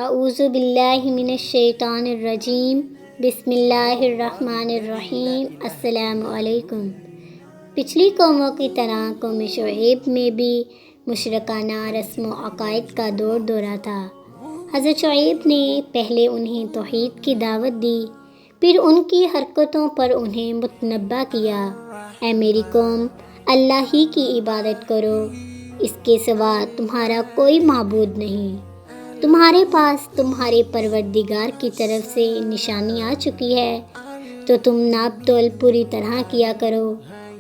اعوذ باللہ من الشیطان الرجیم، بسم اللہ الرحمن الرحیم۔ السلام علیکم۔ پچھلی قوموں کی طرح قوم شعیب میں بھی مشرکانہ رسم و عقائد کا دور دورہ تھا۔ حضرت شعیب نے پہلے انہیں توحید کی دعوت دی، پھر ان کی حرکتوں پر انہیں متنبہ کیا، اے میری قوم، اللہ ہی کی عبادت کرو، اس کے سوا تمہارا کوئی معبود نہیں۔ تمہارے پاس تمہارے پروردگار کی طرف سے نشانی آ چکی ہے، تو تم ناپ تول پوری طرح کیا کرو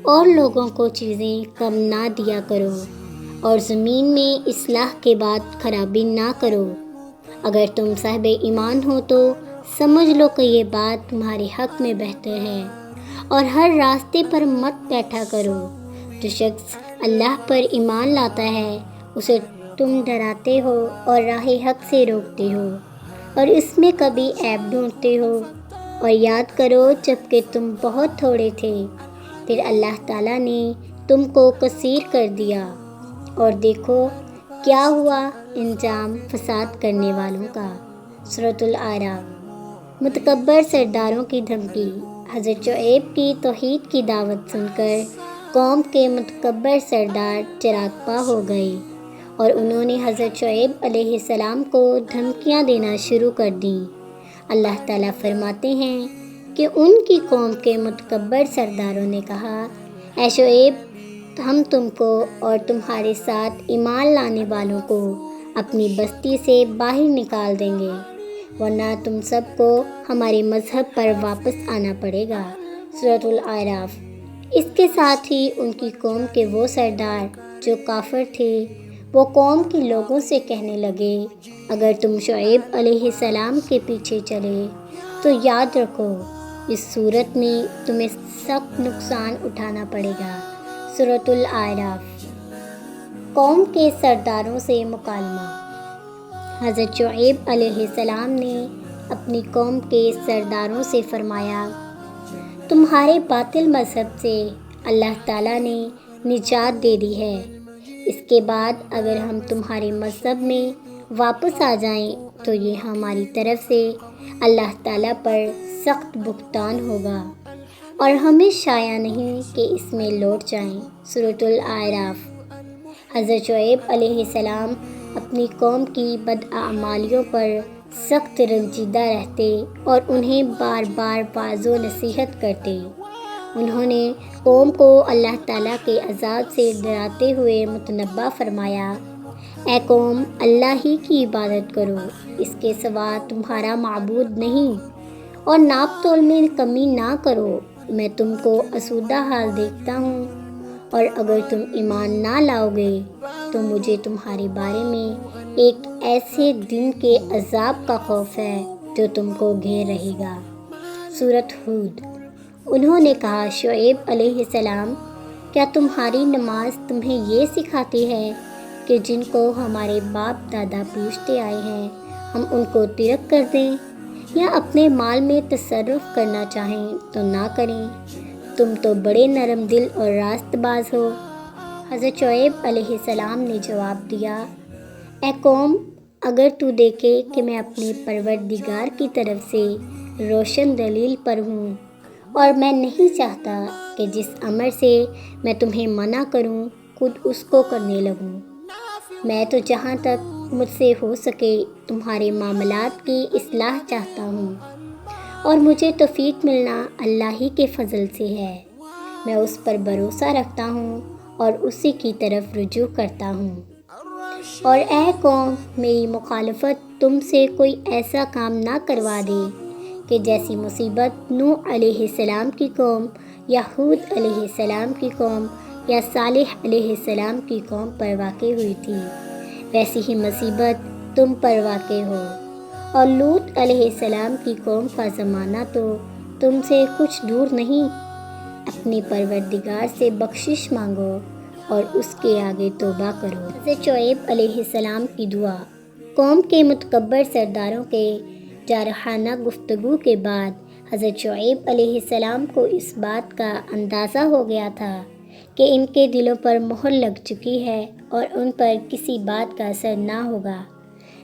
اور لوگوں کو چیزیں کم نہ دیا کرو، اور زمین میں اصلاح کے بعد خرابی نہ کرو۔ اگر تم صاحب ایمان ہو تو سمجھ لو کہ یہ بات تمہارے حق میں بہتر ہے، اور ہر راستے پر مت بیٹھا کرو۔ جو شخص اللہ پر ایمان لاتا ہے اسے تم ڈراتے ہو اور راہ حق سے روکتے ہو، اور اس میں کبھی عیب ڈھونڈتے ہو۔ اور یاد کرو جب کہ تم بہت تھوڑے تھے، پھر اللہ تعالیٰ نے تم کو کثیر کر دیا، اور دیکھو کیا ہوا انجام فساد کرنے والوں کا۔ سورۃ الاعراف۔ متکبر سرداروں کی دھمکی۔ حضرت شعیب کی توحید کی دعوت سن کر قوم کے متکبر سردار چراغ ہو گئے، اور انہوں نے حضرت شعیب علیہ السلام کو دھمکیاں دینا شروع کر دیں۔ اللہ تعالیٰ فرماتے ہیں کہ ان کی قوم کے متکبر سرداروں نے کہا، اے شعیب، ہم تم کو اور تمہارے ساتھ ایمان لانے والوں کو اپنی بستی سے باہر نکال دیں گے، ورنہ تم سب کو ہمارے مذہب پر واپس آنا پڑے گا۔ سورۃ الاعراف۔ اس کے ساتھ ہی ان کی قوم کے وہ سردار جو کافر تھے، وہ قوم کے لوگوں سے کہنے لگے، اگر تم شعیب علیہ السلام کے پیچھے چلے تو یاد رکھو اس صورت میں تمہیں سخت نقصان اٹھانا پڑے گا۔ سورۃ الاعراف۔ قوم کے سرداروں سے مکالمہ۔ حضرت شعیب علیہ السلام نے اپنی قوم کے سرداروں سے فرمایا، تمہارے باطل مذہب سے اللہ تعالیٰ نے نجات دے دی ہے، اس کے بعد اگر ہم تمہارے مذہب میں واپس آ جائیں تو یہ ہماری طرف سے اللہ تعالیٰ پر سخت بہتان ہوگا، اور ہمیں شایع نہیں کہ اس میں لوٹ جائیں۔ سورۃ الاعراف۔ حضرت شعیب علیہ السلام اپنی قوم کی بداعمالیوں پر سخت رنجیدہ رہتے اور انہیں بار بار واعظ و نصیحت کرتے۔ انہوں نے قوم کو اللہ تعالیٰ کے عذاب سے ڈراتے ہوئے متنبہ فرمایا، اے قوم، اللہ ہی کی عبادت کرو، اس کے سوا تمہارا معبود نہیں، اور ناپ تول میں کمی نہ کرو، میں تم کو آسودہ حال دیکھتا ہوں، اور اگر تم ایمان نہ لاؤ گے تو مجھے تمہارے بارے میں ایک ایسے دن کے عذاب کا خوف ہے جو تم کو گھیر رہے گا۔ سورۃ ہود۔ انہوں نے کہا، شعیب علیہ السلام، کیا تمہاری نماز تمہیں یہ سکھاتی ہے کہ جن کو ہمارے باپ دادا پوجتے آئے ہیں ہم ان کو ترک کر دیں، یا اپنے مال میں تصرف کرنا چاہیں تو نہ کریں؟ تم تو بڑے نرم دل اور راست باز ہو۔ حضرت شعیب علیہ السلام نے جواب دیا، اے قوم، اگر تو دیکھے کہ میں اپنے پروردگار کی طرف سے روشن دلیل پر ہوں، اور میں نہیں چاہتا کہ جس امر سے میں تمہیں منع کروں خود اس کو کرنے لگوں، میں تو جہاں تک مجھ سے ہو سکے تمہارے معاملات کی اصلاح چاہتا ہوں، اور مجھے توفیق ملنا اللہ ہی کے فضل سے ہے، میں اس پر بھروسہ رکھتا ہوں اور اسی کی طرف رجوع کرتا ہوں۔ اور اے قوم، میری مخالفت تم سے کوئی ایسا کام نہ کروا دے کہ جیسی مصیبت نوح علیہ السلام کی قوم یا ہود علیہ السلام کی قوم یا صالح علیہ السلام کی قوم پر واقع ہوئی تھی، ویسی ہی مصیبت تم پر واقع ہو۔ اور لوط علیہ السلام کی قوم کا زمانہ تو تم سے کچھ دور نہیں۔ اپنے پروردگار سے بخشش مانگو اور اس کے آگے توبہ کرو۔ حضرت شعیب علیہ السلام کی دعا۔ قوم کے متکبر سرداروں کے جارحانہ گفتگو کے بعد حضرت شعیب علیہ السلام کو اس بات کا اندازہ ہو گیا تھا کہ ان کے دلوں پر مہر لگ چکی ہے اور ان پر کسی بات کا اثر نہ ہوگا۔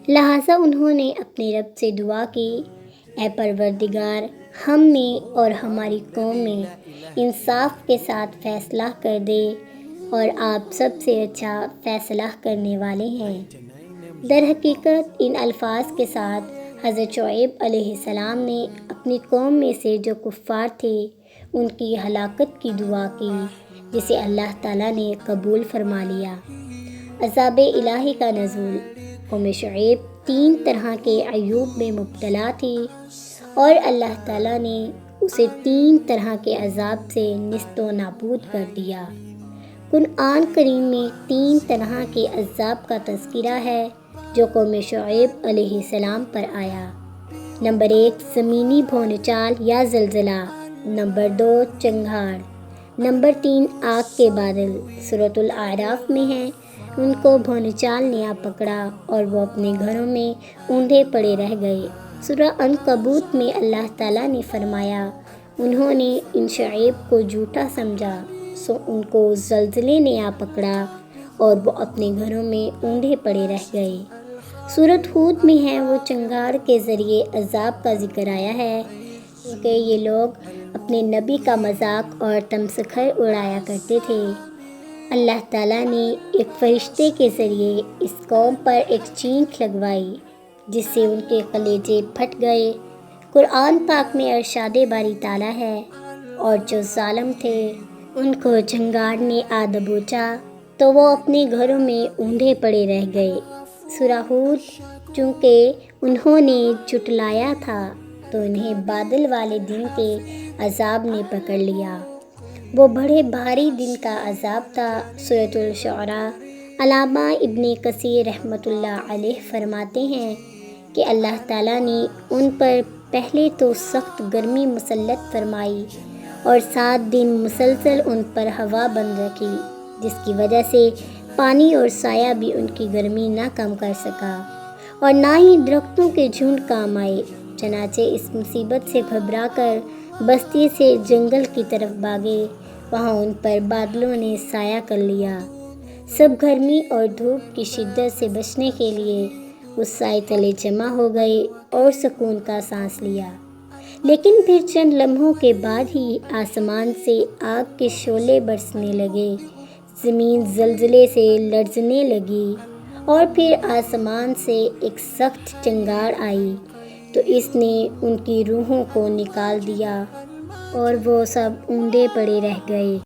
لہٰذا انہوں نے اپنے رب سے دعا کی، اے پروردگار، ہم میں اور ہماری قوم میں انصاف کے ساتھ فیصلہ کر دے، اور آپ سب سے اچھا فیصلہ کرنے والے ہیں۔ در حقیقت ان الفاظ کے ساتھ حضرت شعیب علیہ السلام نے اپنی قوم میں سے جو کفار تھے ان کی ہلاکت کی دعا کی، جسے اللہ تعالیٰ نے قبول فرما لیا۔ عذاب الہی کا نزول۔ قوم شعیب 3 طرح کے عیوب میں مبتلا تھی اور اللہ تعالیٰ نے اسے 3 طرح کے عذاب سے نیست و نابود کر دیا۔ قرآن کریم میں 3 طرح کے عذاب کا تذکرہ ہے جو قوم شعیب علیہ السلام پر آیا۔ نمبر 1 زمینی بھونچال یا زلزلہ، نمبر 2 چنگھاڑ، نمبر 3 آگ کے بادل۔ سورۃ الاعراف میں ہے، ان کو بھونچال نے آ پکڑا اور وہ اپنے گھروں میں اوندھے پڑے رہ گئے۔ سورہ عنکبوت میں اللہ تعالیٰ نے فرمایا، انہوں نے ان شعیب کو جھوٹا سمجھا، سو ان کو زلزلے نے آ پکڑا اور وہ اپنے گھروں میں اوندھے پڑے رہ گئے۔ سورۃ ہود میں ہے، وہ چنگھاڑ کے ذریعے عذاب کا ذکر آیا ہے، کیونکہ یہ لوگ اپنے نبی کا مذاق اور تمسخر اڑایا کرتے تھے۔ اللہ تعالیٰ نے ایک فرشتے کے ذریعے اس قوم پر ایک چینخ لگوائی جس سے ان کے کلیجے پھٹ گئے۔ قرآن پاک میں ارشاد باری تعالیٰ ہے، اور جو ظالم تھے ان کو چنگاڑ نے آ دبوچا تو وہ اپنے گھروں میں اوندھے پڑے رہ گئے۔ سورہ ہود، چونکہ انہوں نے جھٹلایا تھا تو انہیں بادل والے دن کے عذاب نے پکڑ لیا، وہ بڑے بھاری دن کا عذاب تھا۔ سورۃ الشعراء۔ علامہ ابن کثیر رحمۃ اللہ علیہ فرماتے ہیں کہ اللہ تعالیٰ نے ان پر پہلے تو سخت گرمی مسلط فرمائی اور 7 دن مسلسل ان پر ہوا بند رکھی، جس کی وجہ سے پانی اور سایہ بھی ان کی گرمی نہ کم کر سکا، اور نہ ہی درختوں کے جھنڈ کام آئے۔ چنانچہ اس مصیبت سے گھبرا کر بستی سے جنگل کی طرف بھاگے، وہاں ان پر بادلوں نے سایہ کر لیا۔ سب گرمی اور دھوپ کی شدت سے بچنے کے لیے اس سائے تلے جمع ہو گئے اور سکون کا سانس لیا۔ لیکن پھر چند لمحوں کے بعد ہی آسمان سے آگ کے شعلے برسنے لگے، زمین زلزلے سے لرزنے لگی، اور پھر آسمان سے ایک سخت چنگاڑ آئی تو اس نے ان کی روحوں کو نکال دیا اور وہ سب اوندھے پڑے رہ گئے۔